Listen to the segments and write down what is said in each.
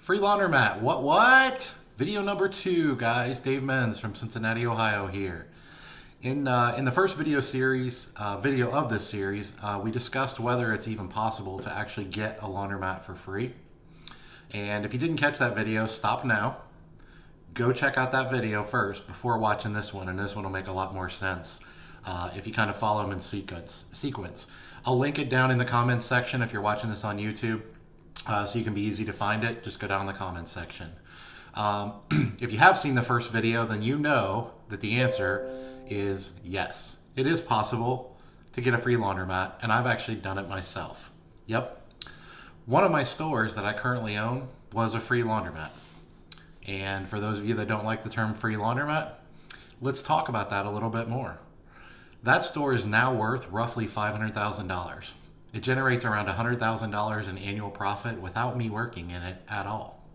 Free Laundromat, what? Video number 2, guys. Dave Menz from Cincinnati, Ohio here. In the first video of this series, we discussed whether it's even possible to actually get a laundromat for free. And if you didn't catch that video, stop now. Go check out that video first before watching this one, and this one will make a lot more sense if you kind of follow them in sequence. I'll link it down in the comments section if you're watching this on YouTube. So you can be easy to find it. Just go down in the comments section. If you have seen the first video, then you know that the answer is yes. It is possible to get a free laundromat, and I've actually done it myself. Yep. One of my stores that I currently own was a free laundromat. And for those of you that don't like the term free laundromat, let's talk about that a little bit more. That store is now worth roughly $500,000. It generates around $100,000 in annual profit without me working in it at all.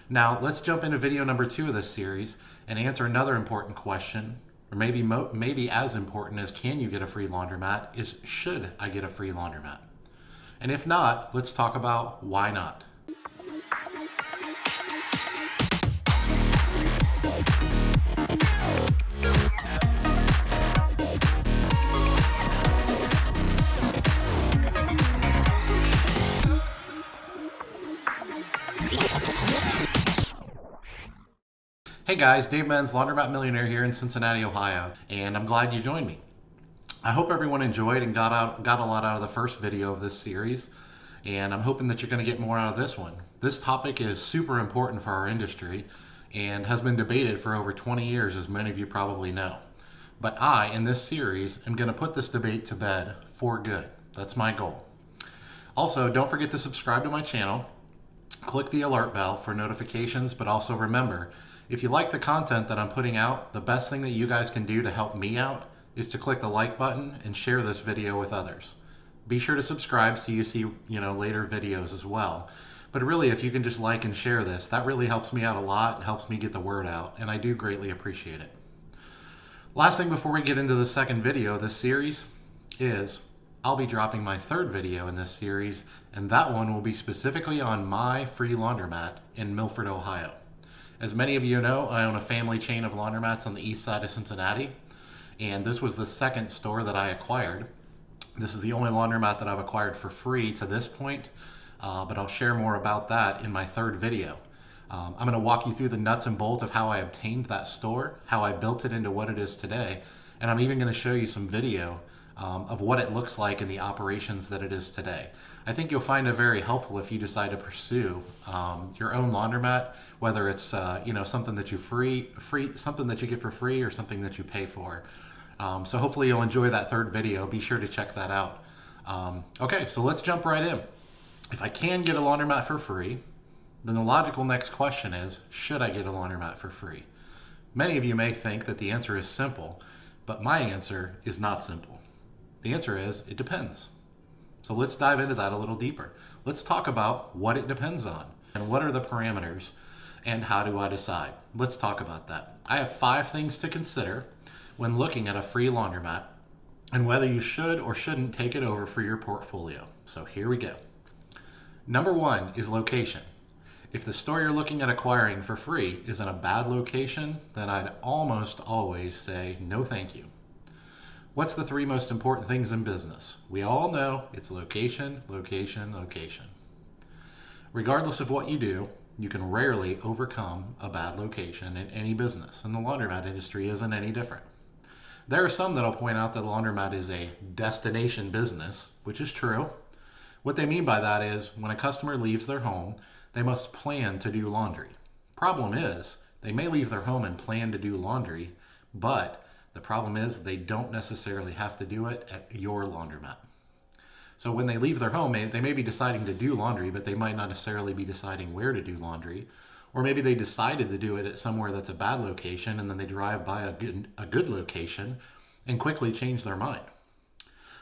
Now, let's jump into video number 2 of this series and answer another important question, or maybe as important as can you get a free laundromat is should I get a free laundromat? And if not, let's talk about why not. Hey guys, Dave Menz, Laundromat Millionaire here in Cincinnati, Ohio, and I'm glad you joined me. I hope everyone enjoyed and got a lot out of the first video of this series, and I'm hoping that you're going to get more out of this one. This topic is super important for our industry and has been debated for over 20 years, as many of you probably know. But I, in this series, am going to put this debate to bed for good. That's my goal. Also, don't forget to subscribe to my channel, click the alert bell for notifications, but also remember, if you like the content that I'm putting out, the best thing that you guys can do to help me out is to click the like button and share this video with others. Be sure to subscribe so you see, later videos as well. But really, if you can just like and share this, that really helps me out a lot and helps me get the word out, and I do greatly appreciate it. Last thing before we get into the second video of this series is I'll be dropping my third video in this series, and that one will be specifically on my free laundromat in Milford, Ohio. As many of you know, I own a family chain of laundromats on the east side of Cincinnati, and this was the second store that I acquired. This is the only laundromat that I've acquired for free to this point, but I'll share more about that in my third video. I'm going to walk you through the nuts and bolts of how I obtained that store, how I built it into what it is today, and I'm even going to show you some video of what it looks like in the operations that it is today. I think you'll find it very helpful if you decide to pursue your own laundromat, whether it's something that something that you get for free or something that you pay for. So hopefully you'll enjoy that third video. Be sure to check that out. Okay, so let's jump right in. If I can get a laundromat for free, then the logical next question is, should I get a laundromat for free? Many of you may think that the answer is simple, but my answer is not simple. The answer is, it depends. So let's dive into that a little deeper. Let's talk about what it depends on and what are the parameters and how do I decide. Let's talk about that. I have 5 things to consider when looking at a free laundromat and whether you should or shouldn't take it over for your portfolio. So here we go. Number 1 is location. If the store you're looking at acquiring for free is in a bad location, then I'd almost always say no thank you. What's the 3 most important things in business? We all know it's location, location, location. Regardless of what you do, you can rarely overcome a bad location in any business, and the laundromat industry isn't any different. There are some that'll point out that the laundromat is a destination business, which is true. What they mean by that is when a customer leaves their home, they must plan to do laundry. Problem is, they may leave their home and plan to do laundry, but the problem is they don't necessarily have to do it at your laundromat. So when they leave their home, they may be deciding to do laundry, but they might not necessarily be deciding where to do laundry. Or maybe they decided to do it at somewhere that's a bad location, and then they drive by a good location and quickly change their mind.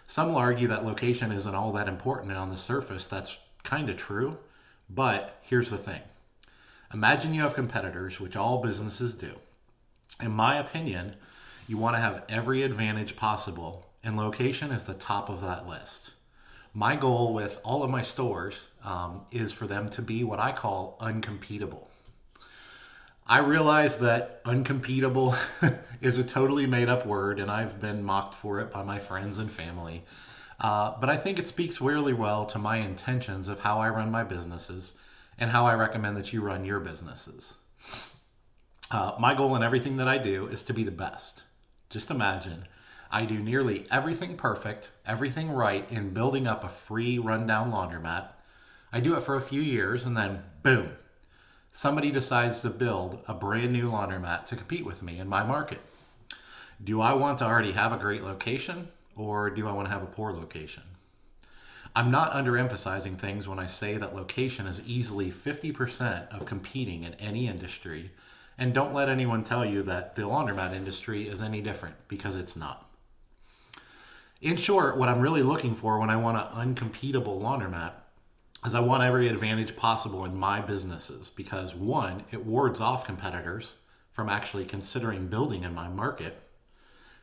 Some will argue that location isn't all that important, and on the surface, that's kind of true. But here's the thing. Imagine you have competitors, which all businesses do. In my opinion, you want to have every advantage possible, and location is the top of that list. My goal with all of my stores is for them to be what I call uncompetable. I realize that uncompetable is a totally made up word, and I've been mocked for it by my friends and family. But I think it speaks really well to my intentions of how I run my businesses and how I recommend that you run your businesses. My goal in everything that I do is to be the best. Just imagine I do nearly everything perfect, everything right in building up a free rundown laundromat. I do it for a few years and then boom, somebody decides to build a brand new laundromat to compete with me in my market. Do I want to already have a great location or do I want to have a poor location? I'm not underemphasizing things when I say that location is easily 50% of competing in any industry. And don't let anyone tell you that the laundromat industry is any different, because it's not. In short, what I'm really looking for when I want an uncompetable laundromat is I want every advantage possible in my businesses because, one, it wards off competitors from actually considering building in my market.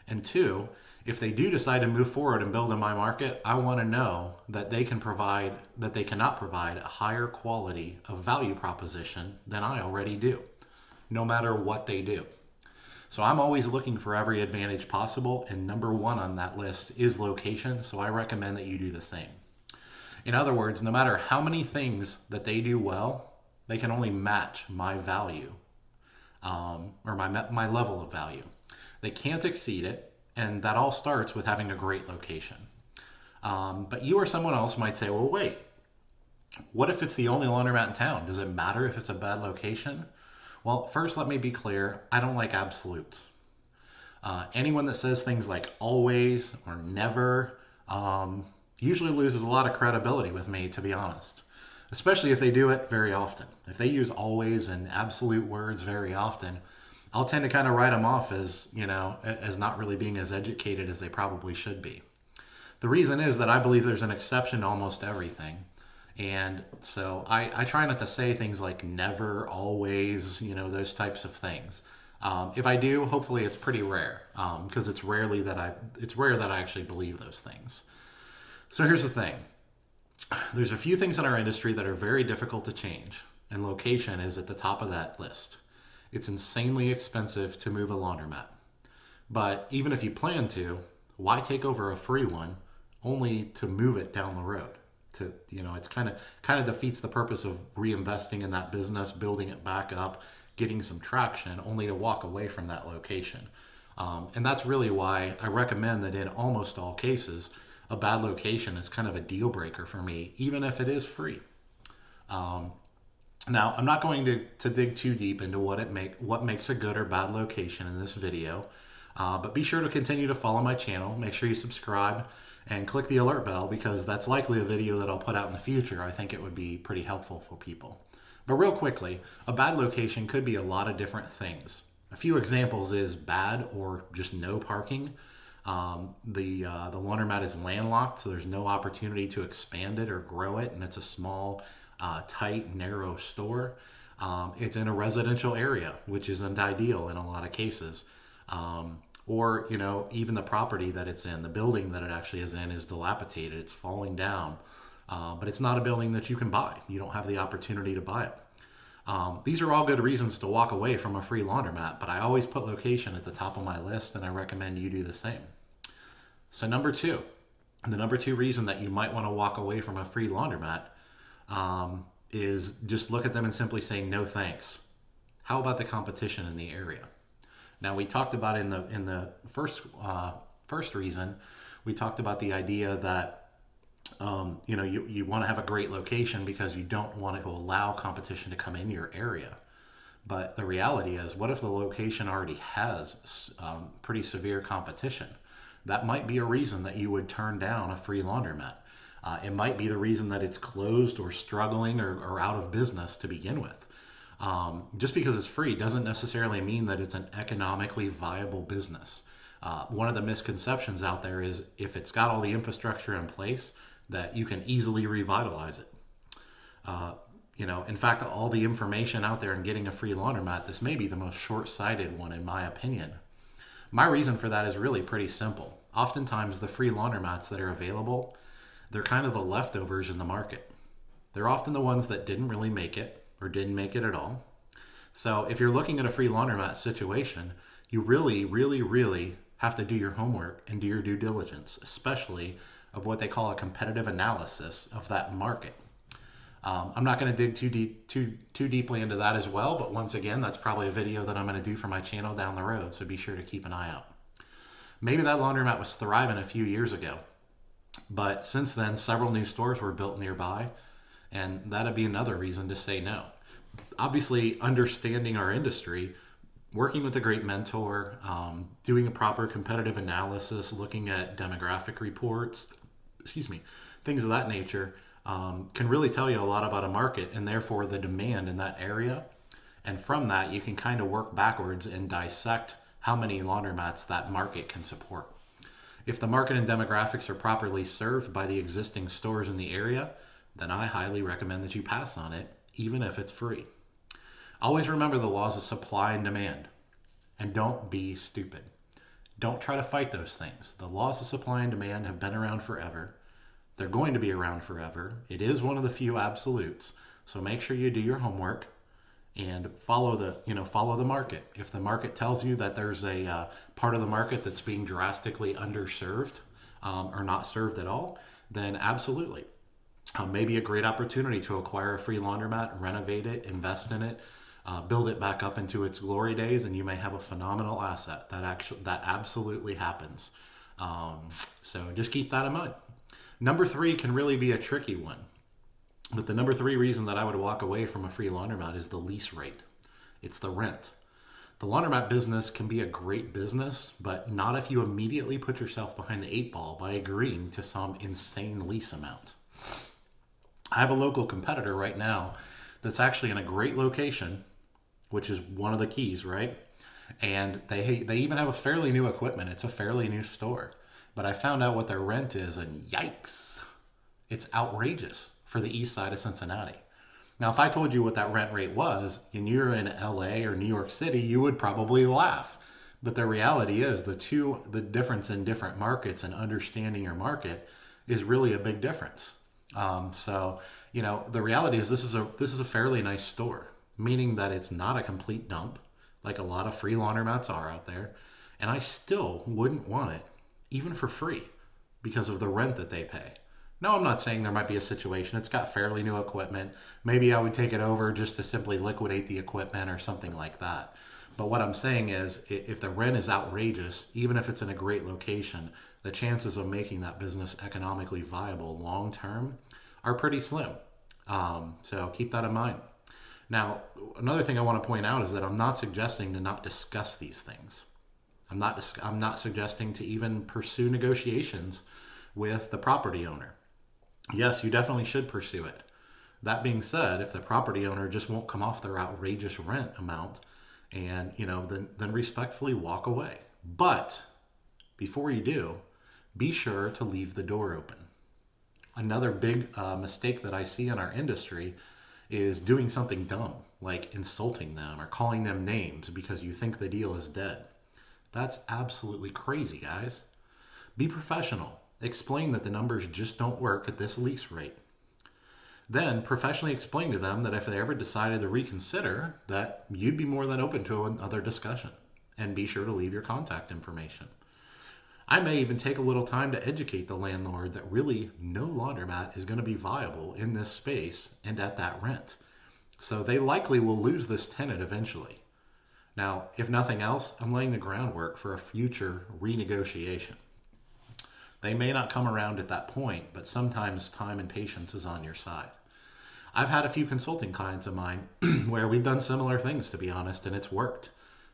And two, if they do decide to move forward and build in my market, I want to know that they cannot provide a higher quality of value proposition than I already do, no matter what they do. So I'm always looking for every advantage possible, and number one on that list is location, so I recommend that you do the same. In other words, no matter how many things that they do well, they can only match my value, or my level of value. They can't exceed it, and that all starts with having a great location. But you or someone else might say, well, wait, what if it's the only laundromat in town? Does it matter if it's a bad location? Well, first, let me be clear. I don't like absolutes. Anyone that says things like always or never usually loses a lot of credibility with me, to be honest, especially if they do it very often. If they use always and absolute words very often, I'll tend to kind of write them off as, as not really being as educated as they probably should be. The reason is that I believe there's an exception to almost everything. And so I try not to say things like never, always, those types of things. If I do, hopefully it's pretty rare, because it's rare that I actually believe those things. So here's the thing. There's a few things in our industry that are very difficult to change, and location is at the top of that list. It's insanely expensive to move a laundromat. But even if you plan to, why take over a free one only to move it down the road? It's kind of defeats the purpose of reinvesting in that business, building it back up, getting some traction, only to walk away from that location. And that's really why I recommend that in almost all cases, a bad location is kind of a deal breaker for me, even if it is free. Now, I'm not going to dig too deep into what makes a good or bad location in this video, but be sure to continue to follow my channel. Make sure you subscribe and click the alert bell, because that's likely a video that I'll put out in the future. I think it would be pretty helpful for people. But real quickly, a bad location could be a lot of different things. A few examples is bad or just no parking. The laundromat is landlocked, so there's no opportunity to expand it or grow it, and it's a small, tight, narrow store. It's in a residential area, which isn't ideal in a lot of cases. Or, even the property that it's in, the building that it actually is in is dilapidated. It's falling down, but it's not a building that you can buy. You don't have the opportunity to buy it. These are all good reasons to walk away from a free laundromat, but I always put location at the top of my list, and I recommend you do the same. So the number two reason that you might want to walk away from a free laundromat is just look at them and simply say, no thanks. How about the competition in the area? Now, we talked about in the first reason, we talked about the idea that you want to have a great location because you don't want to allow competition to come in your area. But the reality is, what if the location already has pretty severe competition? That might be a reason that you would turn down a free laundromat. It might be the reason that it's closed or struggling or out of business to begin with. Just because it's free doesn't necessarily mean that it's an economically viable business. One of the misconceptions out there is if it's got all the infrastructure in place, that you can easily revitalize it. In fact, all the information out there in getting a free laundromat, this may be the most short-sighted one in my opinion. My reason for that is really pretty simple. Oftentimes, the free laundromats that are available, They're kind of the leftovers in the market. They're often the ones that didn't really make it or didn't make it at all. So if you're looking at a free laundromat situation, you really, really, really have to do your homework and do your due diligence, especially of what they call a competitive analysis of that market. I'm not going to dig too deeply into that as well, but once again, that's probably a video that I'm going to do for my channel down the road, so be sure to keep an eye out. Maybe that laundromat was thriving a few years ago, but since then, several new stores were built nearby, and that'd be another reason to say no. Obviously, understanding our industry, working with a great mentor, doing a proper competitive analysis, looking at demographic reports, things of that nature, can really tell you a lot about a market and therefore the demand in that area. And from that, you can kind of work backwards and dissect how many laundromats that market can support. If the market and demographics are properly served by the existing stores in the area, then I highly recommend that you pass on it, even if it's free. Always remember the laws of supply and demand, and don't be stupid. Don't try to fight those things. The laws of supply and demand have been around forever. They're going to be around forever. It is one of the few absolutes. So make sure you do your homework and follow the market. If the market tells you that there's a part of the market that's being drastically underserved or not served at all, then absolutely. Maybe a great opportunity to acquire a free laundromat, renovate it, invest in it, build it back up into its glory days, and you may have a phenomenal asset. That absolutely happens. So just keep that in mind. Number 3 can really be a tricky one. But the number 3 reason that I would walk away from a free laundromat is the lease rate. It's the rent. The laundromat business can be a great business, but not if you immediately put yourself behind the 8 ball by agreeing to some insane lease amount. I have a local competitor right now that's actually in a great location, which is one of the keys, right? And they even have a fairly new equipment. It's a fairly new store. But I found out what their rent is, and yikes, it's outrageous for the east side of Cincinnati. Now, if I told you what that rent rate was, and you're in LA or New York City, you would probably laugh. But the reality is the difference in different markets and understanding your market is really a big difference. So, the reality is this is a fairly nice store, meaning that it's not a complete dump like a lot of free laundromats are out there. And I still wouldn't want it, even for free, because of the rent that they pay. Now, I'm not saying there might be a situation. It's got fairly new equipment. Maybe I would take it over just to simply liquidate the equipment or something like that. But what I'm saying is, if the rent is outrageous, even if it's in a great location, the chances of making that business economically viable long term are pretty slim. So keep that in mind. Now, another thing I want to point out is that I'm not suggesting to not discuss these things. I'm not suggesting to even pursue negotiations with the property owner. Yes, you definitely should pursue it. That being said, if the property owner just won't come off their outrageous rent amount, and then respectfully walk away. But before you do, be sure to leave the door open. Another big mistake that I see in our industry is doing something dumb, like insulting them or calling them names because you think the deal is dead. That's absolutely crazy, guys. Be professional. Explain that the numbers just don't work at this lease rate. Then professionally explain to them that if they ever decided to reconsider, that you'd be more than open to another discussion. And be sure to leave your contact information. I may even take a little time to educate the landlord that really no laundromat is going to be viable in this space and at that rent. So they likely will lose this tenant eventually. Now, if nothing else, I'm laying the groundwork for a future renegotiation. They may not come around at that point, but sometimes time and patience is on your side. I've had a few consulting clients of mine where we've done similar things, to be honest, and it's worked.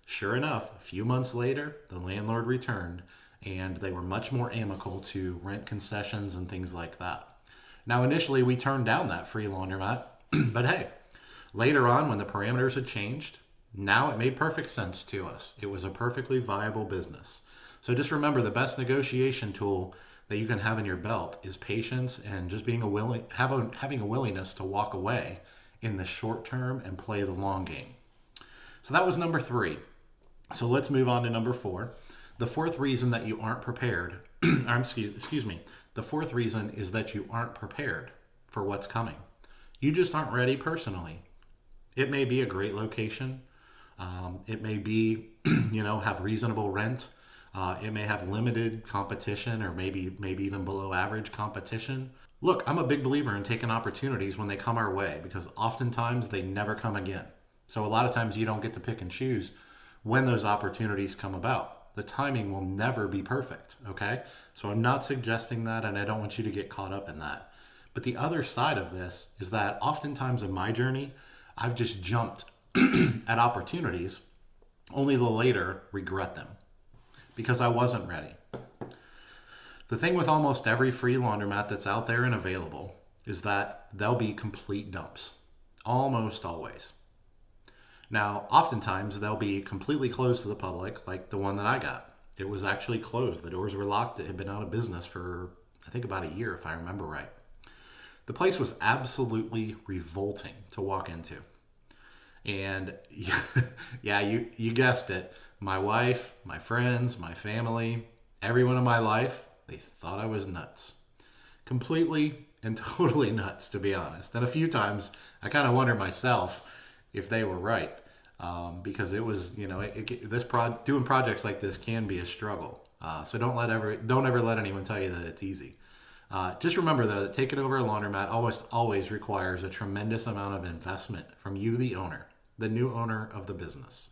Sure enough, a few months later, the landlord returned, and they were much more amicable to rent concessions and things like that. Now, initially, we turned down that free laundromat, but hey, later on, when the parameters had changed, now it made perfect sense to us. It was a perfectly viable business. So just remember, the best negotiation tool that you can have in your belt is patience and just being having a willingness to walk away in the short term and play the long game. So that was number 3. So let's move on to number 4. The fourth reason that you aren't prepared, excuse me, the fourth reason is that you aren't prepared for what's coming. You just aren't ready personally. It may be a great location. It may be, have reasonable rent. It may have limited competition or maybe even below average competition. Look, I'm a big believer in taking opportunities when they come our way because oftentimes they never come again. So a lot of times you don't get to pick and choose when those opportunities come about. The timing will never be perfect, okay? So I'm not suggesting that, and I don't want you to get caught up in that. But the other side of this is that oftentimes in my journey, I've just jumped at opportunities only to later regret them because I wasn't ready. The thing with almost every free laundromat that's out there and available is that they'll be complete dumps. Almost always. Now, oftentimes they'll be completely closed to the public, like the one that I got. It was actually closed. The doors were locked. It had been out of business for, I think, about a year, if I remember right. The place was absolutely revolting to walk into. And yeah, you guessed it. My wife, my friends, my family, everyone in my life, they thought I was nuts. Completely and totally nuts, to be honest. And a few times I kind of wondered myself if they were right. Because it was, doing projects like this can be a struggle. So don't ever let anyone tell you that it's easy. Just remember though that taking over a laundromat always requires a tremendous amount of investment from you, the owner, the new owner of the business.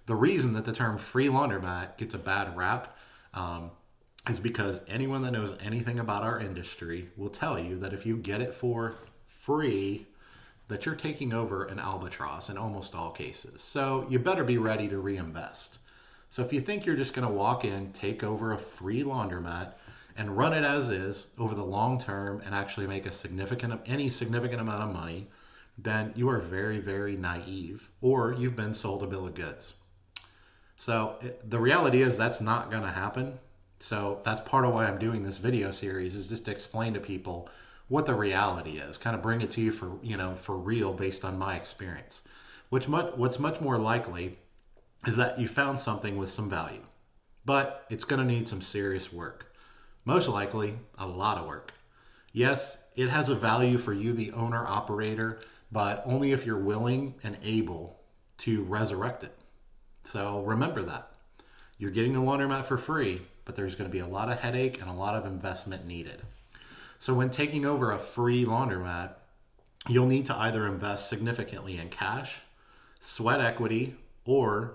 The reason that the term free laundromat gets a bad rap is because anyone that knows anything about our industry will tell you that if you get it for free, that you're taking over an albatross in almost all cases. So you better be ready to reinvest. So if you think you're just going to walk in, take over a free laundromat, and run it as is over the long term and actually make any significant amount of money, then you are very, very naive, or you've been sold a bill of goods. So the reality is that's not going to happen. So that's part of why I'm doing this video series, is just to explain to people what the reality is, kind of bring it to you for real based on my experience. What's much more likely is that you found something with some value, but it's going to need some serious work. Most likely, a lot of work. Yes, it has a value for you, the owner operator, but only if you're willing and able to resurrect it. So remember that. You're getting the laundromat for free, but there's going to be a lot of headache and a lot of investment needed. So when taking over a free laundromat, you'll need to either invest significantly in cash, sweat equity, or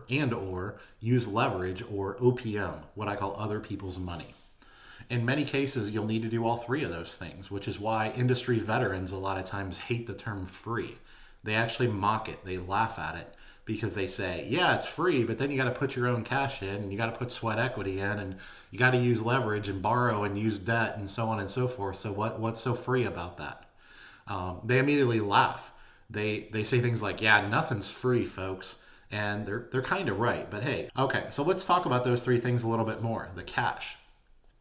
use leverage or OPM, what I call other people's money. In many cases, you'll need to do all three of those things, which is why industry veterans a lot of times hate the term free. They actually mock it. They laugh at it because they say, yeah, it's free, but then you got to put your own cash in and you got to put sweat equity in and you got to use leverage and borrow and use debt and so on and so forth. So what's so free about that? They immediately laugh. They say things like, yeah, nothing's free, folks. And they're kind of right. But hey, okay, so let's talk about those three things a little bit more. The cash.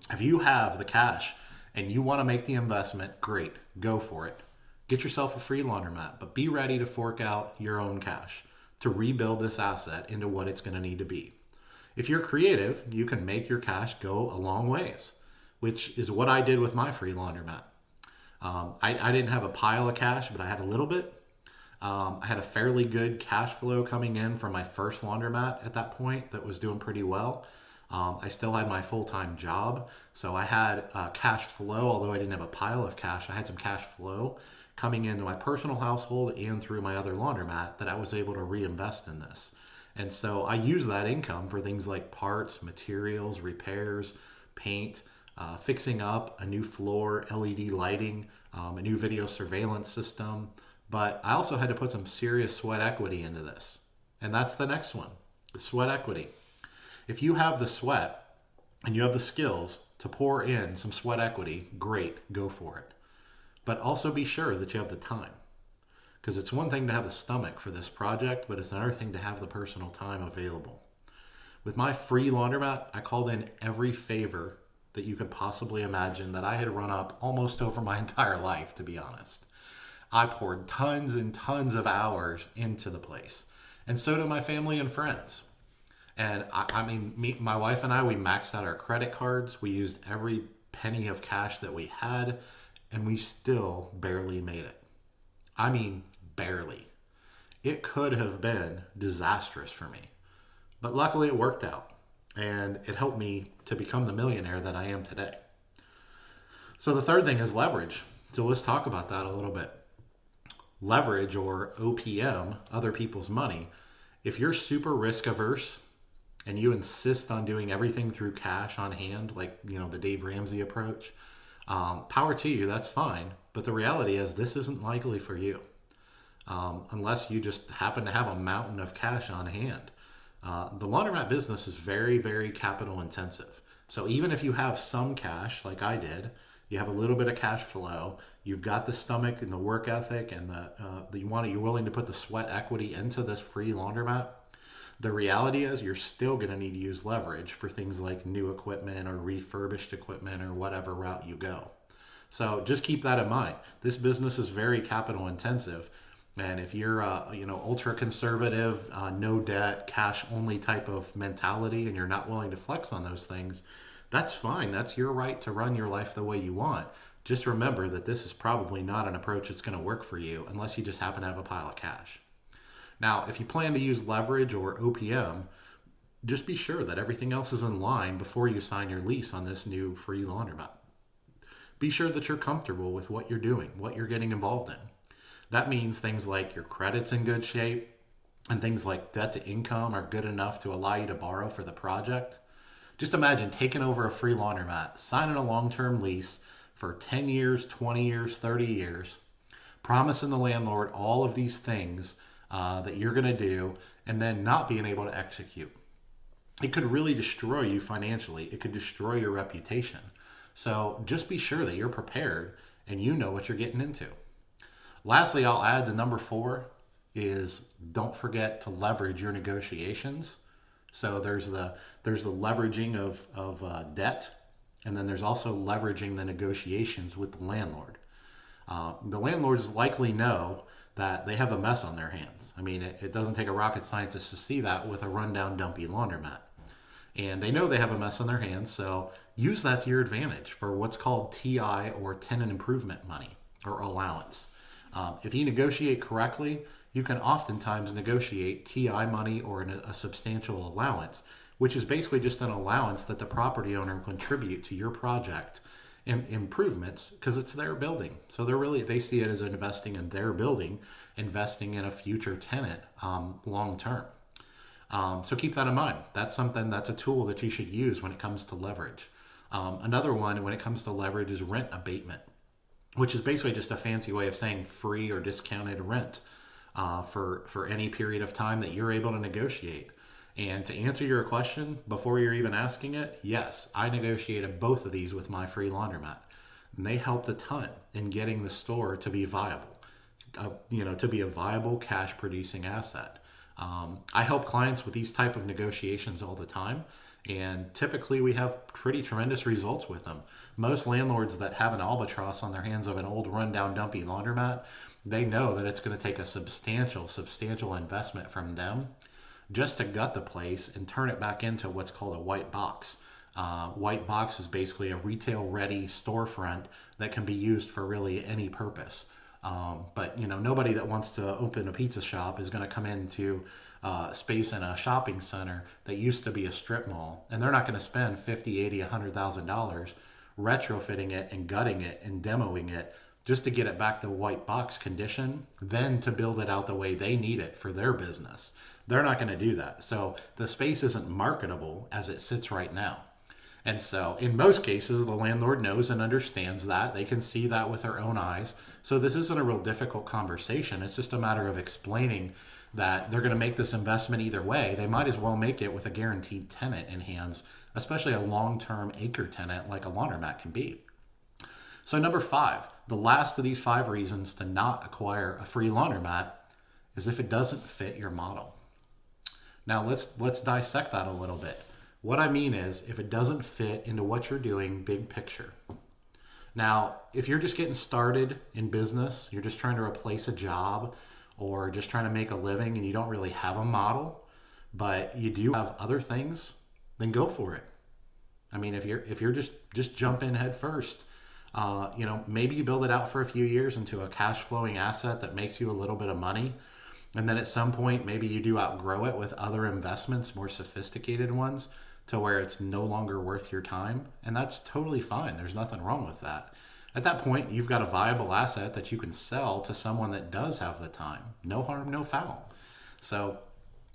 If you have the cash and you want to make the investment, great, go for it. Get yourself a free laundromat, but be ready to fork out your own cash to rebuild this asset into what it's going to need to be. If you're creative, you can make your cash go a long ways, which is what I did with my free laundromat. I didn't have a pile of cash, but I had a little bit. I had a fairly good cash flow coming in from my first laundromat at that point that was doing pretty well. I still had my full-time job, so I had cash flow, although I didn't have a pile of cash. I had some cash flow coming into my personal household and through my other laundromat that I was able to reinvest in this. And so I use that income for things like parts, materials, repairs, paint, fixing up a new floor, LED lighting, a new video surveillance system. But I also had to put some serious sweat equity into this. And that's the next one, the sweat equity. If you have the sweat and you have the skills to pour in some sweat equity, great, go for it. But also be sure that you have the time. Because it's one thing to have the stomach for this project, but it's another thing to have the personal time available. With my free laundromat, I called in every favor that you could possibly imagine that I had run up almost over my entire life, to be honest. I poured tons and tons of hours into the place. And so did my family and friends. And I mean, my wife and I, we maxed out our credit cards. We used every penny of cash that we had, and we still barely made it. I mean, barely. It could have been disastrous for me, but luckily it worked out, and it helped me to become the millionaire that I am today. So the third thing is leverage. So let's talk about that a little bit. Leverage, or OPM, other people's money. If you're super risk averse and you insist on doing everything through cash on hand, like, the Dave Ramsey approach, power to you, that's fine. But the reality is this isn't likely for you, unless you just happen to have a mountain of cash on hand. The laundromat business is very, very capital intensive. So even if you have some cash, like I did, you have a little bit of cash flow, you've got the stomach and the work ethic, and you're willing to put the sweat equity into this free laundromat. The reality is you're still going to need to use leverage for things like new equipment or refurbished equipment or whatever route you go. So just keep that in mind. This business is very capital intensive. And if you're ultra conservative, no debt, cash only type of mentality, and you're not willing to flex on those things, that's fine. That's your right to run your life the way you want. Just remember that this is probably not an approach that's going to work for you unless you just happen to have a pile of cash. Now, if you plan to use leverage or OPM, just be sure that everything else is in line before you sign your lease on this new free laundromat. Be sure that you're comfortable with what you're doing, what you're getting involved in. That means things like your credit's in good shape, and things like debt to income are good enough to allow you to borrow for the project. Just imagine taking over a free laundromat, signing a long-term lease for 10 years, 20 years, 30 years, promising the landlord all of these things that you're going to do, and then not being able to execute. It could really destroy you financially. It could destroy your reputation. So just be sure that you're prepared and you know what you're getting into. Lastly, I'll add the number 4 is don't forget to leverage your negotiations. So there's the leveraging of debt, and then there's also leveraging the negotiations with the landlord. The landlords likely know that they have a mess on their hands. I mean, it doesn't take a rocket scientist to see that with a rundown, dumpy laundromat. And they know they have a mess on their hands, so use that to your advantage for what's called TI, or tenant improvement money, or allowance. If you negotiate correctly, you can oftentimes negotiate TI money or a substantial allowance, which is basically just an allowance that the property owner will contribute to your project improvements, because it's their building. So they see it as investing in their building, investing in a future tenant long term. So keep that in mind. That's a tool that you should use when it comes to leverage. Another one when it comes to leverage is rent abatement, which is basically just a fancy way of saying free or discounted rent for any period of time that you're able to negotiate. And to answer your question before you're even asking it, yes, I negotiated both of these with my free laundromat, and they helped a ton in getting the store to be viable, to be a viable cash producing asset. I help clients with these type of negotiations all the time, and typically we have pretty tremendous results with them. Most landlords that have an albatross on their hands of an old rundown dumpy laundromat, they know that it's going to take a substantial investment from them just to gut the place and turn it back into what's called a white box. White box is basically a retail ready storefront that can be used for really any purpose. But nobody that wants to open a pizza shop is going to come into space in a shopping center that used to be a strip mall, and they're not going to spend $50, $80, $100,000 retrofitting it and gutting it and demoing it just to get it back to white box condition, then to build it out the way they need it for their business. They're not going to do that. So the space isn't marketable as it sits right now. And so in most cases, the landlord knows and understands that. They can see that with their own eyes. So this isn't a real difficult conversation. It's just a matter of explaining that they're going to make this investment either way. They might as well make it with a guaranteed tenant in hands, especially a long-term anchor tenant like a laundromat can be. So number 5, the last of these 5 reasons to not acquire a free laundromat is if it doesn't fit your model. Now let's dissect that a little bit. What I mean is if it doesn't fit into what you're doing big picture. Now, if you're just getting started in business, you're just trying to replace a job or just trying to make a living and you don't really have a model, but you do have other things, then go for it. I mean, if you're just jump in head first, maybe you build it out for a few years into a cash flowing asset that makes you a little bit of money. And then at some point, maybe you do outgrow it with other investments, more sophisticated ones, to where it's no longer worth your time. And that's totally fine. There's nothing wrong with that. At that point, you've got a viable asset that you can sell to someone that does have the time. No harm, no foul. So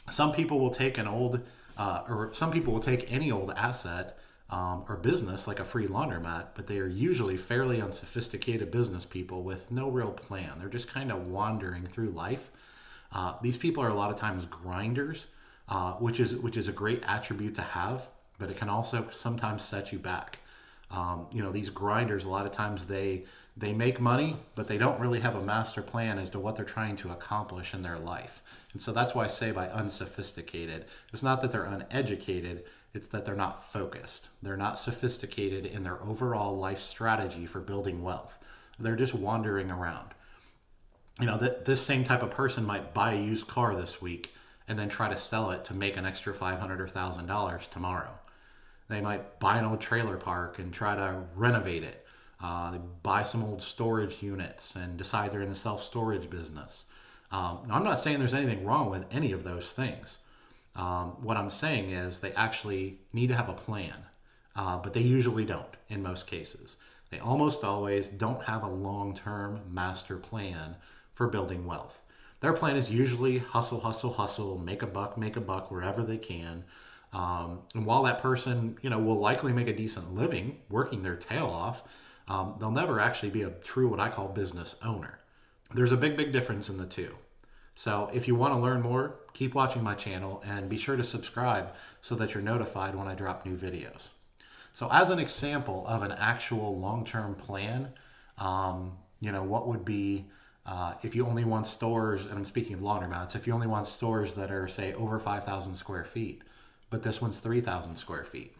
some people will take some people will take any old asset or business like a free laundromat, but they are usually fairly unsophisticated business people with no real plan. They're just kind of wandering through life. These people are a lot of times grinders, which is a great attribute to have, but it can also sometimes set you back. These grinders, a lot of times they make money, but they don't really have a master plan as to what they're trying to accomplish in their life. And so that's why I say by unsophisticated. It's not that they're uneducated, it's that they're not focused. They're not sophisticated in their overall life strategy for building wealth. They're just wandering around. This same type of person might buy a used car this week and then try to sell it to make an extra $500 or $1,000 tomorrow. They might buy an old trailer park and try to renovate it. They buy some old storage units and decide they're in the self-storage business. Now, I'm not saying there's anything wrong with any of those things. What I'm saying is they actually need to have a plan, but they usually don't in most cases. They almost always don't have a long-term master plan for building wealth. Their plan is usually hustle, hustle, hustle, make a buck wherever they can. And while that person, will likely make a decent living working their tail off, they'll never actually be a true, what I call, business owner. There's a big, big difference in the two. So if you want to learn more, keep watching my channel and be sure to subscribe so that you're notified when I drop new videos. So as an example of an actual long-term plan, what would be, if you only want stores, and I'm speaking of laundromats, if you only want stores that are, say, over 5,000 square feet, but this one's 3,000 square feet.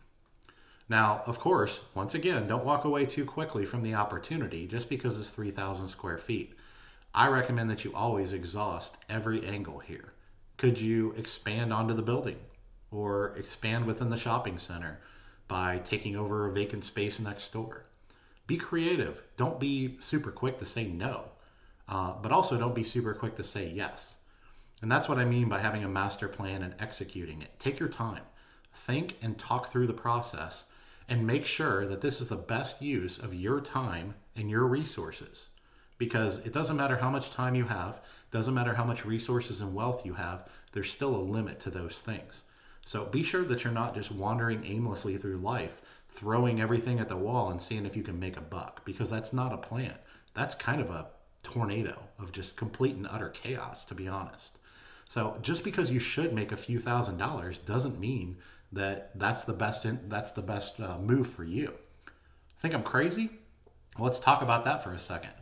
Now, of course, once again, don't walk away too quickly from the opportunity just because it's 3,000 square feet. I recommend that you always exhaust every angle here. Could you expand onto the building or expand within the shopping center by taking over a vacant space next door? Be creative. Don't be super quick to say no, but also don't be super quick to say yes. And that's what I mean by having a master plan and executing it. Take your time. Think and talk through the process and make sure that this is the best use of your time and your resources. Because it doesn't matter how much time you have, doesn't matter how much resources and wealth you have, there's still a limit to those things. So be sure that you're not just wandering aimlessly through life, throwing everything at the wall and seeing if you can make a buck, because that's not a plan. That's kind of a tornado of just complete and utter chaos, to be honest. So just because you should make a few $1,000s doesn't mean that that's the best move for you. Think I'm crazy? Well, let's talk about that for a second.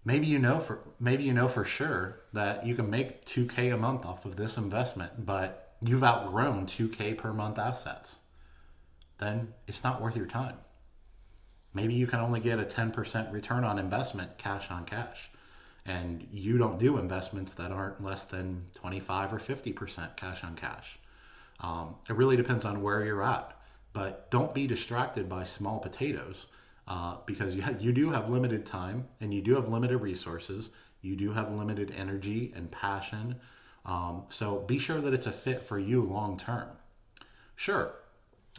Maybe you know for sure that you can make $2,000 a month off of this investment, but you've outgrown $2,000 per month assets. Then it's not worth your time. Maybe you can only get a 10% return on investment, cash on cash. And you don't do investments that aren't less than 25 or 50% cash on cash. It really depends on where you're at. But don't be distracted by small potatoes because you do have limited time and you do have limited resources. You do have limited energy and passion. So be sure that it's a fit for you long term. Sure,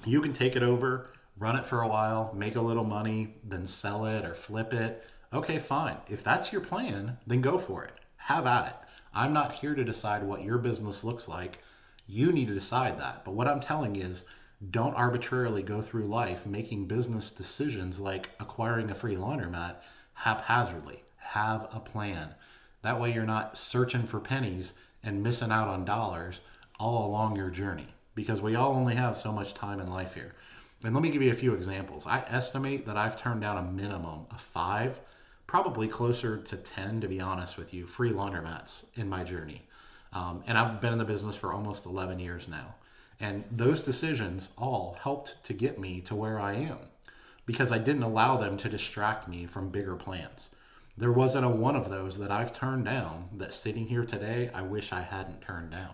you can take it over, run it for a while, make a little money, then sell it or flip it. Okay, fine. If that's your plan, then go for it. Have at it. I'm not here to decide what your business looks like. You need to decide that. But what I'm telling you is don't arbitrarily go through life making business decisions like acquiring a free laundromat haphazardly. Have a plan. That way you're not searching for pennies and missing out on dollars all along your journey, because we all only have so much time in life here. And let me give you a few examples. I estimate that I've turned down a minimum of 5, probably closer to 10, to be honest with you, free laundromats in my journey. And I've been in the business for almost 11 years now. And those decisions all helped to get me to where I am because I didn't allow them to distract me from bigger plans. There wasn't a one of those that I've turned down that sitting here today, I wish I hadn't turned down.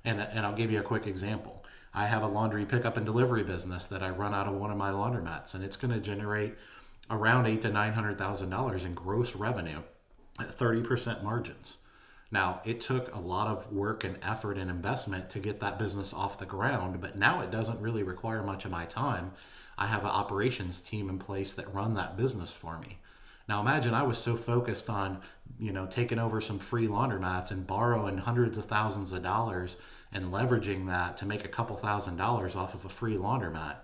And I'll give you a quick example. I have a laundry pickup and delivery business that I run out of one of my laundromats, and it's going to generate around $800,000 to $900,000 in gross revenue at 30% margins. Now, it took a lot of work and effort and investment to get that business off the ground, but now it doesn't really require much of my time. I have an operations team in place that run that business for me. Now, imagine I was so focused on, taking over some free laundromats and borrowing hundreds of thousands of dollars and leveraging that to make a couple $1,000s off of a free laundromat.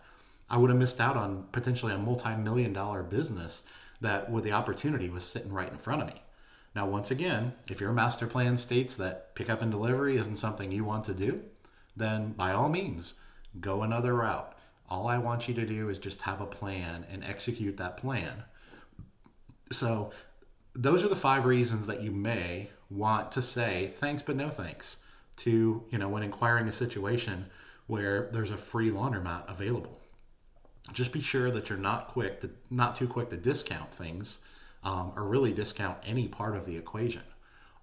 I would have missed out on potentially a multi-million-dollar business that where the opportunity was sitting right in front of me. Now, once again, if your master plan states that pickup and delivery isn't something you want to do, then by all means, go another route. All I want you to do is just have a plan and execute that plan. So those are the 5 reasons that you may want to say thanks but no thanks to, when inquiring a situation where there's a free laundromat available. Just be sure that you're not too quick to discount things, or really discount any part of the equation.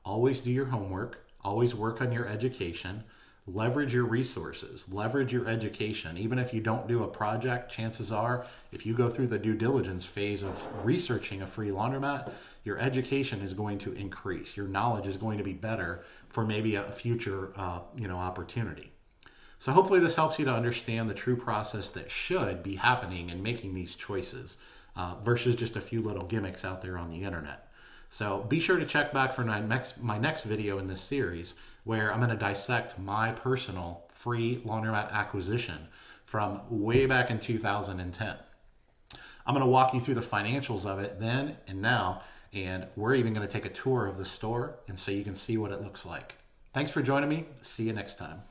Always do your homework, always work on your education, leverage your resources, leverage your education. Even if you don't do a project, chances are, if you go through the due diligence phase of researching a free laundromat, your education is going to increase. Your knowledge is going to be better for maybe a future, opportunity. So hopefully this helps you to understand the true process that should be happening in making these choices, versus just a few little gimmicks out there on the internet. So be sure to check back for my next video in this series, where I'm going to dissect my personal free laundromat acquisition from way back in 2010. I'm going to walk you through the financials of it then and now, and we're even going to take a tour of the store, and so you can see what it looks like. Thanks for joining me. See you next time.